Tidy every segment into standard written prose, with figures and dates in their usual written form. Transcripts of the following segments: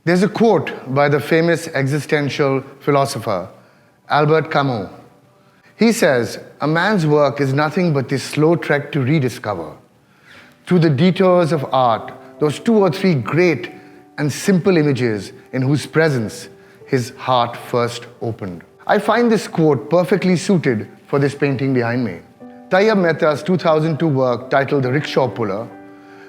There's a quote by the famous existential philosopher, Albert Camus. He says, "A man's work is nothing but this slow trek to rediscover, through the detours of art, those 2 or 3 great and simple images in whose presence his heart first opened." I find this quote perfectly suited for this painting behind me. Tyeb Mehta's 2002 work titled The Rickshaw Puller,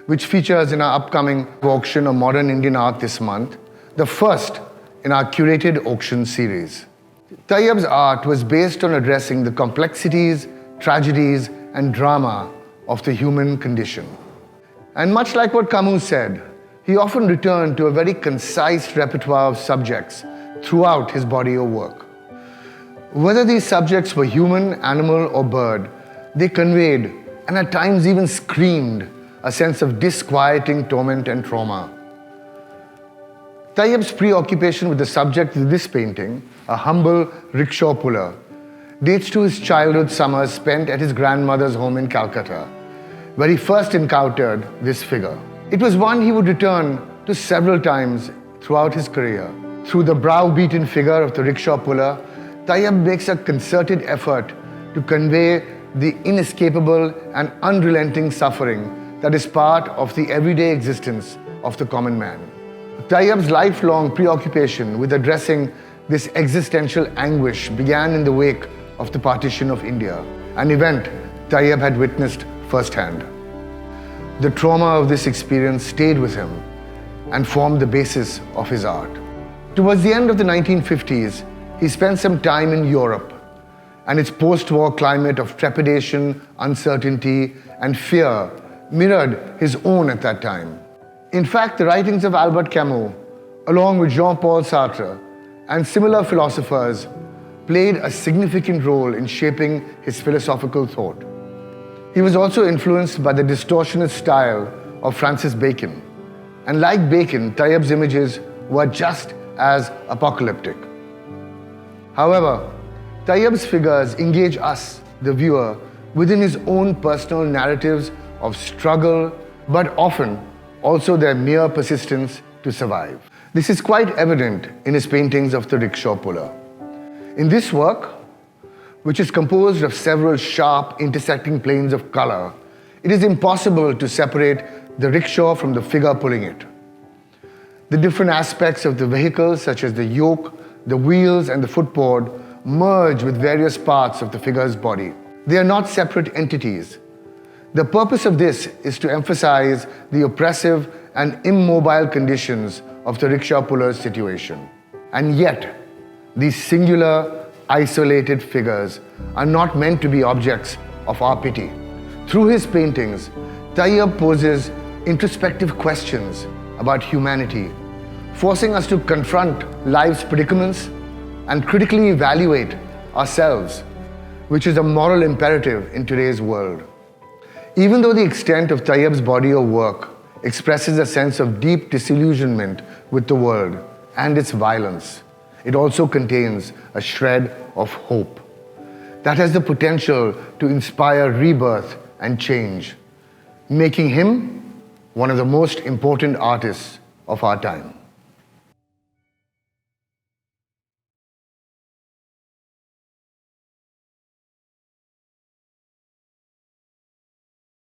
which features in our upcoming auction of modern Indian art this month, the first in our curated auction series. Tyeb's art was based on addressing the complexities, tragedies, and drama of the human condition. And much like what Camus said, he often returned to a very concise repertoire of subjects throughout his body of work. Whether these subjects were human, animal, or bird, they conveyed, and at times even screamed, a sense of disquieting torment and trauma. Tyeb's preoccupation with the subject of this painting, a humble rickshaw puller, dates to his childhood summers spent at his grandmother's home in Calcutta, where he first encountered this figure. It was one he would return to several times throughout his career. Through the brow-beaten figure of the rickshaw puller, Tyeb makes a concerted effort to convey the inescapable and unrelenting suffering that is part of the everyday existence of the common man. Tyeb's lifelong preoccupation with addressing this existential anguish began in the wake of the partition of India, an event Tyeb had witnessed firsthand. The trauma of this experience stayed with him and formed the basis of his art. Towards the end of the 1950s, he spent some time in Europe, and its post-war climate of trepidation, uncertainty, and fear mirrored his own at that time. In fact, the writings of Albert Camus, along with Jean-Paul Sartre and similar philosophers, played a significant role in shaping his philosophical thought. He was also influenced by the distortionist style of Francis Bacon, and like Bacon, Tyeb's images were just as apocalyptic. However, Tyeb's figures engage us, the viewer, within his own personal narratives of struggle, but often also their mere persistence to survive. This is quite evident in his paintings of the rickshaw puller. In this work, which is composed of several sharp intersecting planes of color, it is impossible to separate the rickshaw from the figure pulling it. The different aspects of the vehicle, such as the yoke, the wheels, and the footboard, merge with various parts of the figure's body. They are not separate entities. The purpose of this is to emphasize the oppressive and immobile conditions of the rickshaw puller's situation. And yet, these singular, isolated figures are not meant to be objects of our pity. Through his paintings, Tyeb poses introspective questions about humanity, forcing us to confront life's predicaments and critically evaluate ourselves, which is a moral imperative in today's world. Even though the extent of Tyeb's body of work expresses a sense of deep disillusionment with the world and its violence, it also contains a shred of hope that has the potential to inspire rebirth and change, making him one of the most important artists of our time.